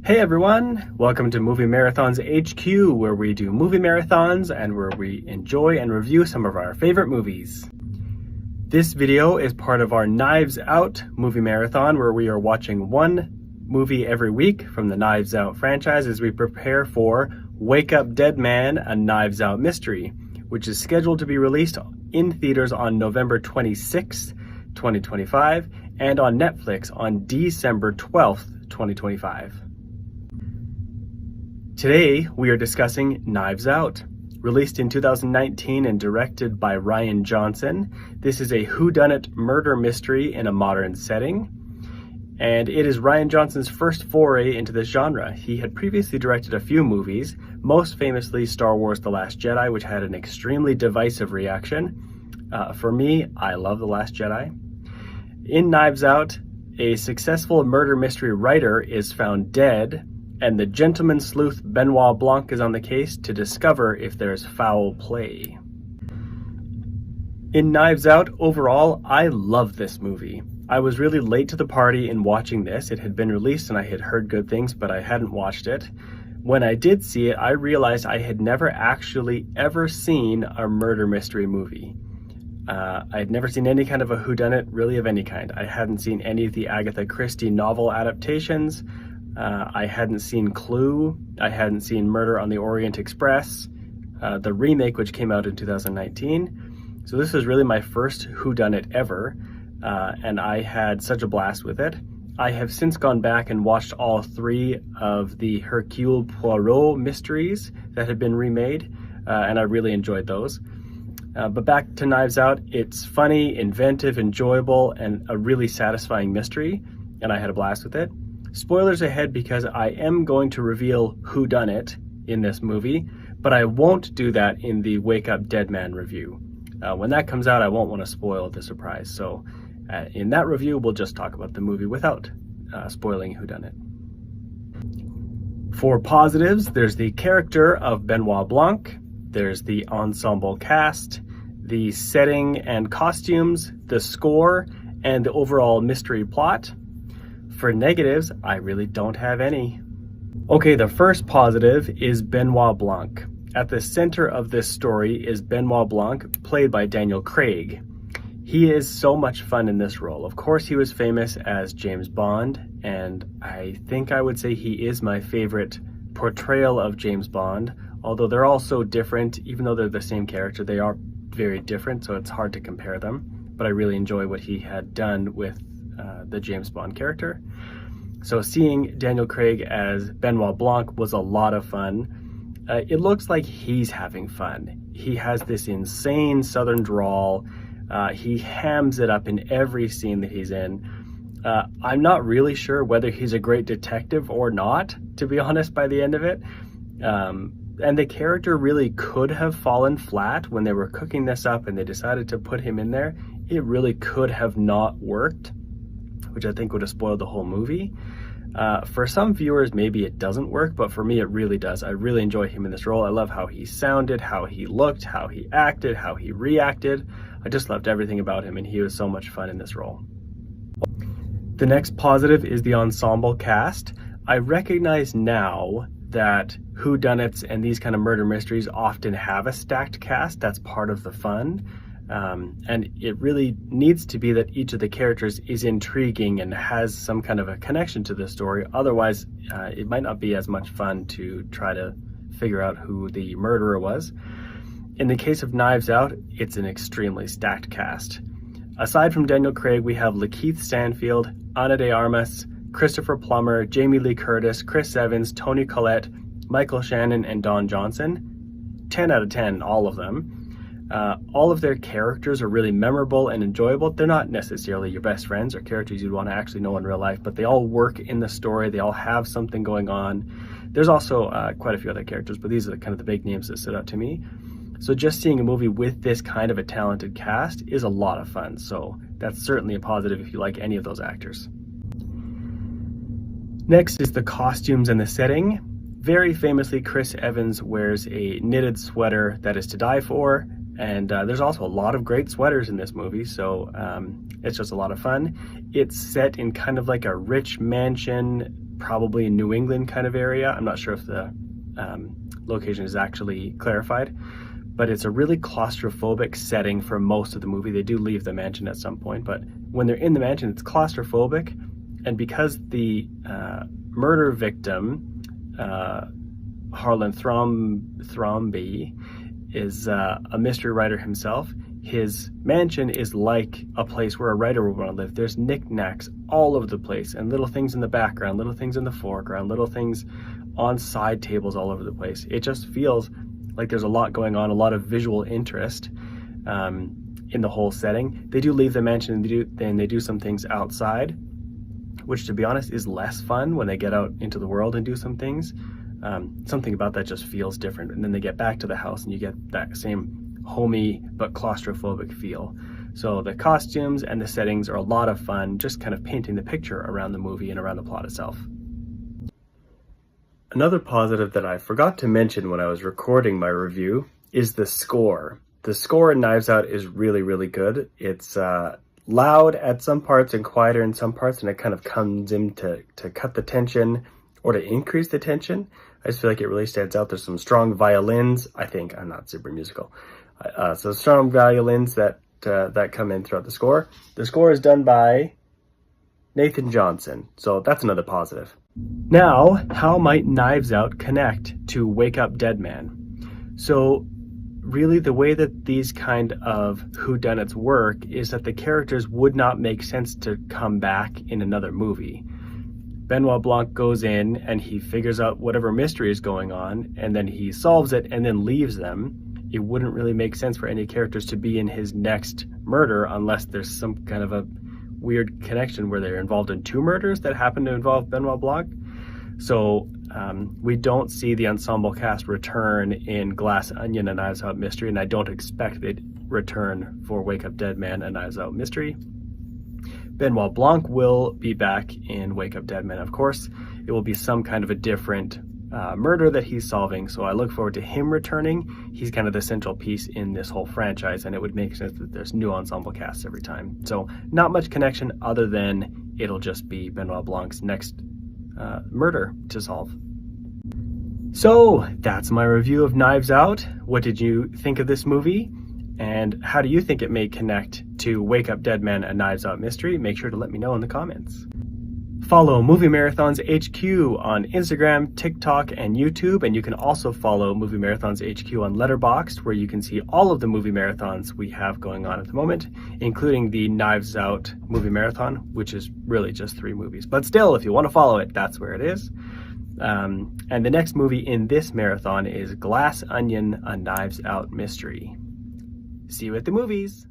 Hey everyone, welcome to Movie Marathons HQ, where we do movie marathons and where we enjoy and review some of our favorite movies. This video is part of our Knives Out movie marathon, where we are watching one movie every week from the Knives Out franchise as we prepare for Wake Up Dead Man, a Knives Out mystery, which is scheduled to be released in theaters on November 26th, 2025, and on Netflix on December 12th, 2025. Today, we are discussing Knives Out. Released in 2019 and directed by Rian Johnson, this is a whodunit murder mystery in a modern setting. And it is Rian Johnson's first foray into this genre. He had previously directed a few movies, most famously Star Wars The Last Jedi, which had an extremely divisive reaction. For me, I love The Last Jedi. In Knives Out, a successful murder mystery writer is found dead, and the gentleman sleuth Benoit Blanc is on the case to discover if there's foul play. In Knives Out, overall, I love this movie. I was really late to the party in watching this. It had been released and I had heard good things, but I hadn't watched it. When I did see it, I realized I had never actually ever seen a murder mystery movie. I had never seen any kind of a whodunit, really of any kind. I hadn't seen any of the Agatha Christie novel adaptations. I hadn't seen Clue. I hadn't seen Murder on the Orient Express, the remake, which came out in 2019. So this was really my first whodunit ever, and I had such a blast with it. I have since gone back and watched all three of the Hercule Poirot mysteries that had been remade, and I really enjoyed those. But back to Knives Out, it's funny, inventive, enjoyable, and a really satisfying mystery, and I had a blast with it. Spoilers ahead because I am going to reveal whodunit in this movie, but I won't do that in the Wake Up Dead Man review. When that comes out, I won't want to spoil the surprise. So in that review, we'll just talk about the movie without spoiling whodunit. For positives, there's the character of Benoit Blanc, there's the ensemble cast, the setting and costumes, the score, and the overall mystery plot. For negatives, I really don't have any. Okay, the first positive is Benoit Blanc. At the center of this story is Benoit Blanc, played by Daniel Craig. He is so much fun in this role. Of course, he was famous as James Bond, and I think I would say he is my favorite portrayal of James Bond, although they're all so different. Even though they're the same character, they are very different, so it's hard to compare them. But I really enjoy what he had done with the James Bond character. So seeing Daniel Craig as Benoit Blanc was a lot of fun. It looks like he's having fun. He has this insane southern drawl. He hams it up in every scene that he's in. I'm not really sure whether he's a great detective or not, to be honest, by the end of it. And the character really could have fallen flat when they were cooking this up and they decided to put him in there. It really could have not worked, which I think would have spoiled the whole movie. For some viewers, maybe it doesn't work, but for me, it really does. I really enjoy him in this role. I love how he sounded, how he looked, how he acted, how he reacted. I just loved everything about him, and he was so much fun in this role. The next positive is the ensemble cast. I recognize now that whodunits and these kind of murder mysteries often have a stacked cast. That's part of the fun. And it really needs to be that each of the characters is intriguing and has some kind of a connection to the story. Otherwise, it might not be as much fun to try to figure out who the murderer was. In the case of Knives Out, it's an extremely stacked cast. Aside from Daniel Craig, we have Lakeith Stanfield, Ana de Armas, Christopher Plummer, Jamie Lee Curtis, Chris Evans, Toni Collette, Michael Shannon, and Don Johnson. 10 out of 10, all of them. All of their characters are really memorable and enjoyable. They're not necessarily your best friends or characters you'd want to actually know in real life, but they all work in the story. They all have something going on. There's also quite a few other characters, but these are kind of the big names that stood out to me. So just seeing a movie with this kind of a talented cast is a lot of fun. So that's certainly a positive if you like any of those actors. Next is the costumes and the setting. Very famously, Chris Evans wears a knitted sweater that is to die for. And there's also a lot of great sweaters in this movie, so it's just a lot of fun. It's set in kind of like a rich mansion probably a New England kind of area. I'm not sure if the location is actually clarified, but it's a really claustrophobic setting for most of the movie. They do leave the mansion at some point, but when they're in the mansion, it's claustrophobic. And because the murder victim, Harlan Thrombey, is a mystery writer himself, his mansion is like a place where a writer would want to live. There's knickknacks all over the place, and little things in the background, little things in the foreground, little things on side tables all over the place. It just feels like there's a lot going on, a lot of visual interest in the whole setting. They do leave the mansion and they do some things outside, which, to be honest, is less fun when they get out into the world and do some things. Something about that just feels different. And then they get back to the house and you get that same homey but claustrophobic feel. So the costumes and the settings are a lot of fun, just kind of painting the picture around the movie and around the plot itself. Another positive that I forgot to mention when I was recording my review is the score. The score in Knives Out is really, really good. It's loud at some parts and quieter in some parts, and it kind of comes in to cut the tension or to increase the tension. I just feel like it really stands out. There's some strong violins. I'm not super musical. So strong violins that come in throughout the score. The score is done by Nathan Johnson, so that's another positive. Now, how might Knives Out connect to Wake Up Dead Man? So really the way that these kind of whodunits work is that the characters would not make sense to come back in another movie. Benoit Blanc goes in and he figures out whatever mystery is going on, and then he solves it and then leaves them. It wouldn't really make sense for any characters to be in his next murder unless there's some kind of a weird connection where they're involved in two murders that happen to involve Benoit Blanc. So we don't see the ensemble cast return in Glass Onion: A Knives Out Mystery, and I don't expect they'd return for Wake Up Dead Man: A Knives Out Mystery. Benoit Blanc will be back in Wake Up Dead Man, of course. It will be some kind of a different murder that he's solving, so I look forward to him returning. He's kind of the central piece in this whole franchise, and it would make sense that there's new ensemble casts every time. So not much connection other than it'll just be Benoit Blanc's next murder to solve. So that's my review of Knives Out. What did you think of this movie? And how do you think it may connect to Wake Up Dead Man: A Knives Out Mystery? Make sure to let me know in the comments. Follow Movie Marathons HQ on Instagram, TikTok, and YouTube, and you can also follow Movie Marathons HQ on Letterboxd, where you can see all of the movie marathons we have going on at the moment, including the Knives Out movie marathon, which is really just 3 movies. But still, if you want to follow it, that's where it is. And the next movie in this marathon is Glass Onion: A Knives Out Mystery. See you at the movies!